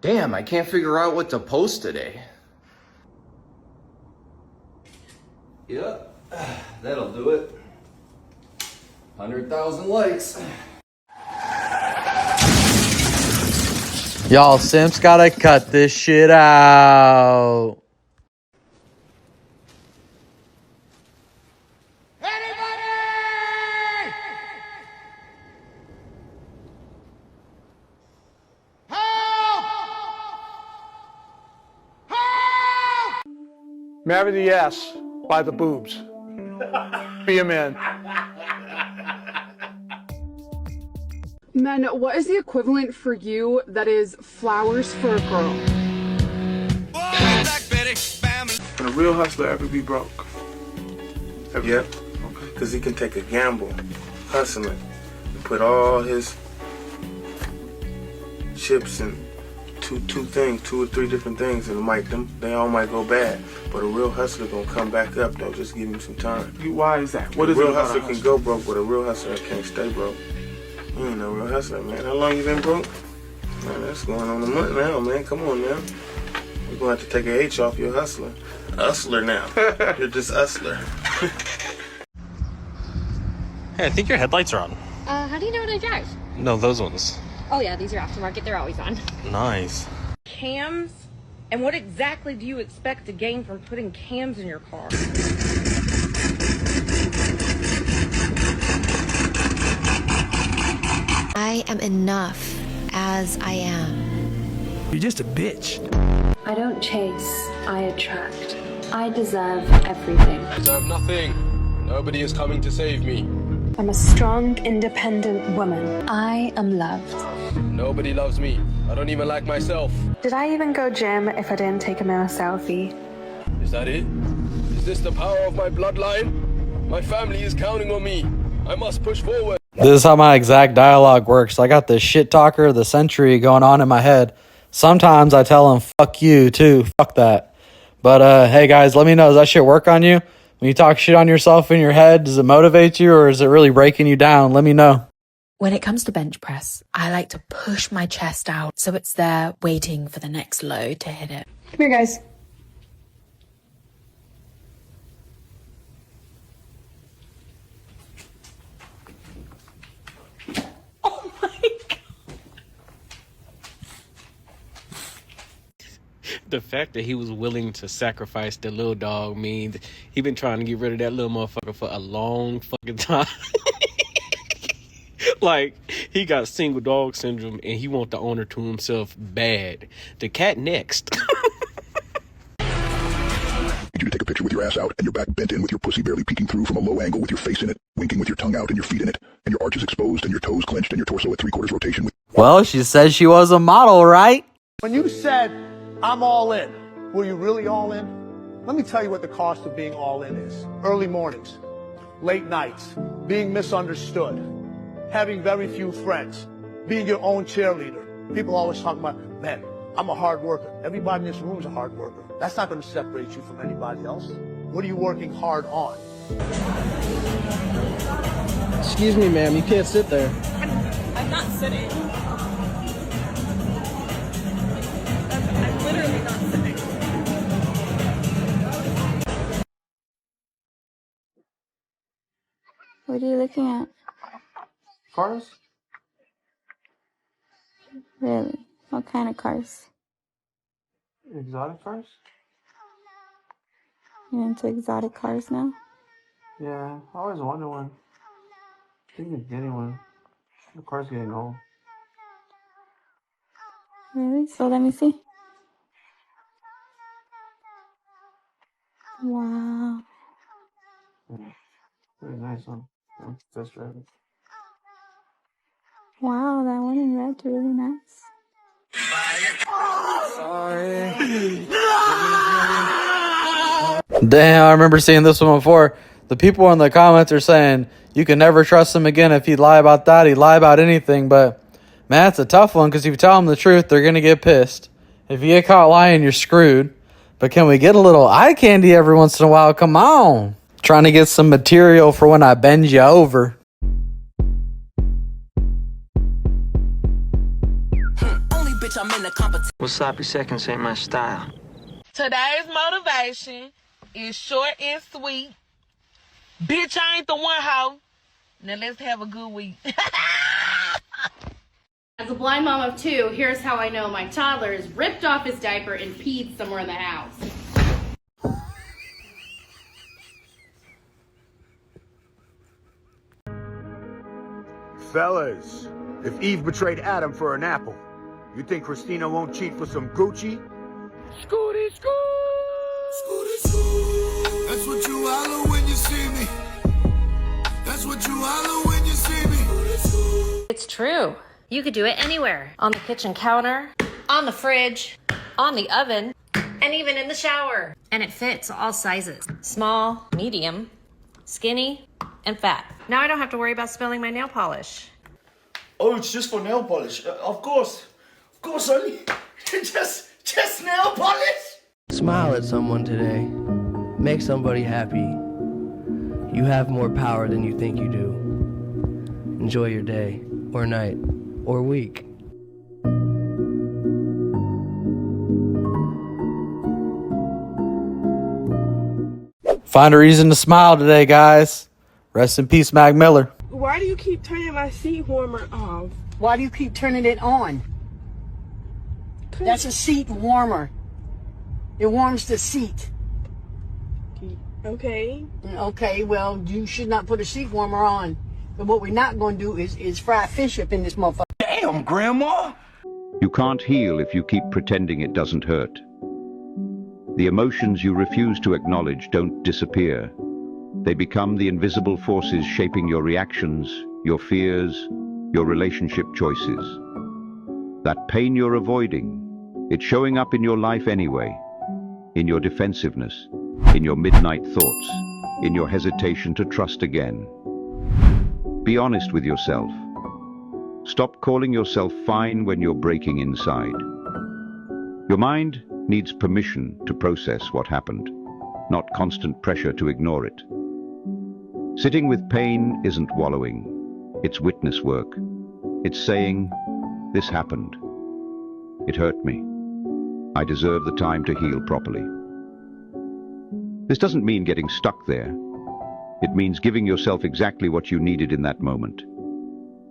Damn, I can't figure out what to post today. Yep, that'll do it. 100,000 likes. Y'all, Simps gotta cut this shit out. Marry the ass by the boobs. Be a man. Men, what is the equivalent for you that is flowers for a girl? Can a real hustler ever be broke? Yep. Because he can take a gamble, hustling, and put all his chips in two or three different things, and they all might go bad. But a real hustler gonna come back up though. Just give him some time. Why is that? What is a real it about hustler can go broke, but a real hustler can't stay broke. You ain't no real hustler, man. How long you been broke? Man, that's going on a month now, man. Come on now. We're gonna have to take a H off your hustler. Hustler now. You're just hustler. Hey, I think your headlights are on. How do you know what I drive? No, those ones. Oh yeah, these are aftermarket. They're always on. Nice. Cams? And what exactly do you expect to gain from putting cams in your car? I am enough as I am. You're just a bitch. I don't chase, I attract. I deserve everything. I deserve nothing. Nobody is coming to save me. I'm a strong, independent woman. I am loved. Nobody loves me. I don't even like myself. Did I even go gym if I didn't take a mirror selfie? Is that it? Is this the power of my bloodline? My family is counting on me. I must push forward. This is how my exact dialogue works. I got the shit talker of the century going on in my head. Sometimes I tell him, fuck you too. Fuck that. But hey guys, let me know. Does that shit work on you? When you talk shit on yourself in your head, does it motivate you or is it really breaking you down? Let me know. When it comes to bench press, I like to push my chest out so it's there waiting for the next load to hit it. Come here, guys. Oh my God. The fact that he was willing to sacrifice the little dog means he been trying to get rid of that little motherfucker for a long fucking time. Like, he got single dog syndrome and he want the owner to himself bad. The cat next. I need you to take a picture with your ass out and your back bent in with your pussy barely peeking through from a low angle with your face in it, winking with your tongue out and your feet in it, and your arches exposed and your toes clenched and your torso at 3/4 rotation. Well, she said she was a model, right? When you said, I'm all in, were you really all in? Let me tell you what the cost of being all in is. Early mornings, late nights, being misunderstood, having very few friends, being your own cheerleader. People always talk about, man, I'm a hard worker. Everybody in this room is a hard worker. That's not going to separate you from anybody else. What are you working hard on? Excuse me, ma'am, you can't sit there. I'm not sitting. I'm literally not sitting. What are you looking at? Cars? Really? What kind of cars? Exotic cars? You into exotic cars now? Yeah, I always wanted one. Thinking of getting one. The car's getting old. Really? So let me see. Wow. Yeah, really nice one. Let's test drive it. Wow, that one in red's really nice. Sorry. Damn, I remember seeing this one before. The people in the comments are saying you can never trust him again. If he'd lie about that, he'd lie about anything. But, man, it's a tough one because if you tell them the truth, they're going to get pissed. If you get caught lying, you're screwed. But can we get a little eye candy every once in a while? Come on. Trying to get some material for when I bend you over. Only bitch bitch, I'm in the competition. Well, sloppy seconds ain't my style. Today's motivation is short and sweet. Bitch, I ain't the one hoe. Now let's have a good week. As a blind mom of two, here's how I know my toddler has ripped off his diaper and peed somewhere in the house. Fellas, if Eve betrayed Adam for an apple, you think Christina won't cheat for some Gucci? Scooty, Scooty, Scooty. That's what you holler when you see me. That's what you holler when you see me. It's true. You could do it anywhere. On the kitchen counter, on the fridge, on the oven, and even in the shower. And it fits all sizes. Small, medium, skinny, and fat. Now I don't have to worry about spilling my nail polish. Oh, it's just for nail polish. Of course, honey. just nail polish. Smile at someone today. Make somebody happy. You have more power than you think you do. Enjoy your day, or night, or week. Find a reason to smile today, guys. Rest in peace, Mac Miller. Why do you keep turning my seat warmer off? Why do you keep turning it on? That's a seat warmer. It warms the seat. Okay. Okay, well, you should not put a seat warmer on. But what we're not going to do is fry fish up in this motherfucker. Damn, Grandma! You can't heal if you keep pretending it doesn't hurt. The emotions you refuse to acknowledge don't disappear. They become the invisible forces shaping your reactions, your fears, your relationship choices. That pain you're avoiding, it's showing up in your life anyway, in your defensiveness, in your midnight thoughts, in your hesitation to trust again. Be honest with yourself. Stop calling yourself fine when you're breaking inside. Your mind needs permission to process what happened, not constant pressure to ignore it. Sitting with pain isn't wallowing, it's witness work. It's saying, this happened. It hurt me. I deserve the time to heal properly. This doesn't mean getting stuck there. It means giving yourself exactly what you needed in that moment.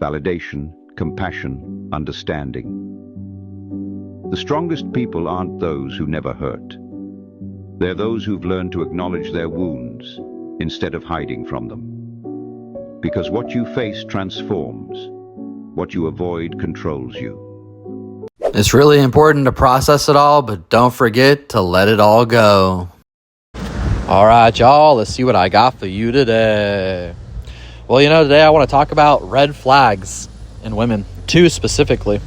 Validation, compassion, understanding. The strongest people aren't those who never hurt. They're those who've learned to acknowledge their wounds instead of hiding from them. Because what you face transforms. What you avoid controls you. It's really important to process it all, but don't forget to let it all go. All right, y'all, let's see what I got for you today. Well, today I want to talk about red flags in women, two specifically.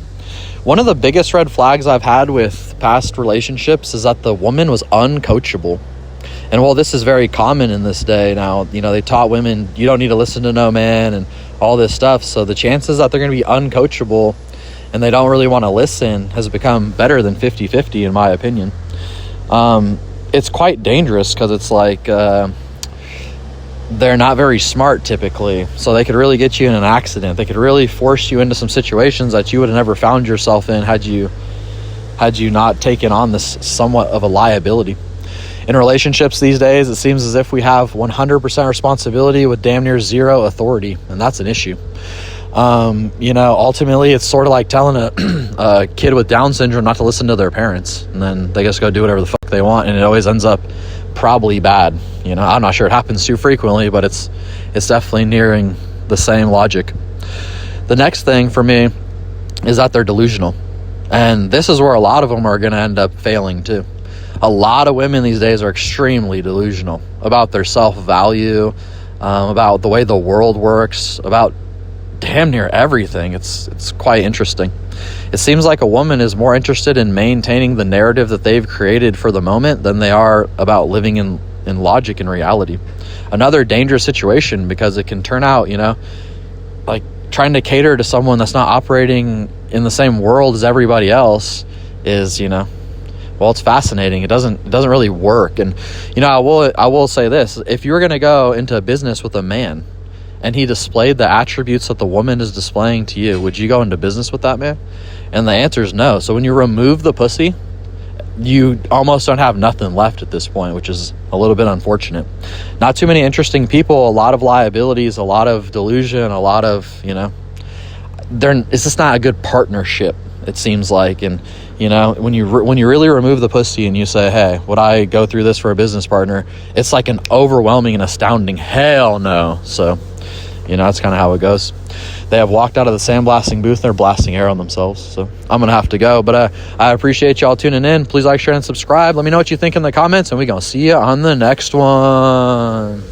One of the biggest red flags I've had with past relationships is that the woman was uncoachable. And while this is very common in this day now, they taught women you don't need to listen to no man and all this stuff. So the chances that they're going to be uncoachable and they don't really want to listen has become better than 50-50 in my opinion. It's quite dangerous because it's like they're not very smart typically. So they could really get you in an accident. They could really force you into some situations that you would have never found yourself in had you not taken on this somewhat of a liability. In relationships these days, it seems as if we have 100% responsibility with damn near zero authority, and that's an issue. Ultimately, it's sort of like telling a kid with Down syndrome not to listen to their parents, and then they just go do whatever the fuck they want, and it always ends up probably bad. I'm not sure it happens too frequently, but it's definitely nearing the same logic. The next thing for me is that they're delusional, and this is where a lot of them are going to end up failing too. A lot of women these days are extremely delusional about their self-value, about the way the world works, about damn near everything. It's quite interesting. It seems like a woman is more interested in maintaining the narrative that they've created for the moment than they are about living in logic and reality. Another dangerous situation because it can turn out, like trying to cater to someone that's not operating in the same world as everybody else is, well, it's fascinating. It doesn't really work. And I will say this: if you were going to go into a business with a man and he displayed the attributes that the woman is displaying to you, would you go into business with that man? And the answer is no. So when you remove the pussy, you almost don't have nothing left at this point, which is a little bit unfortunate. Not too many interesting people, a lot of liabilities, a lot of delusion, a lot of, you know, it's just not a good partnership, it seems like. And, you know, when you really remove the pussy and you say, hey, would I go through this for a business partner? It's like an overwhelming and astounding hell no. So, you know, that's kind of how it goes. They have walked out of the sandblasting booth. They're blasting air on themselves. So I'm going to have to go. But I appreciate y'all tuning in. Please like, share, and subscribe. Let me know what you think in the comments, and we're going to see you on the next one.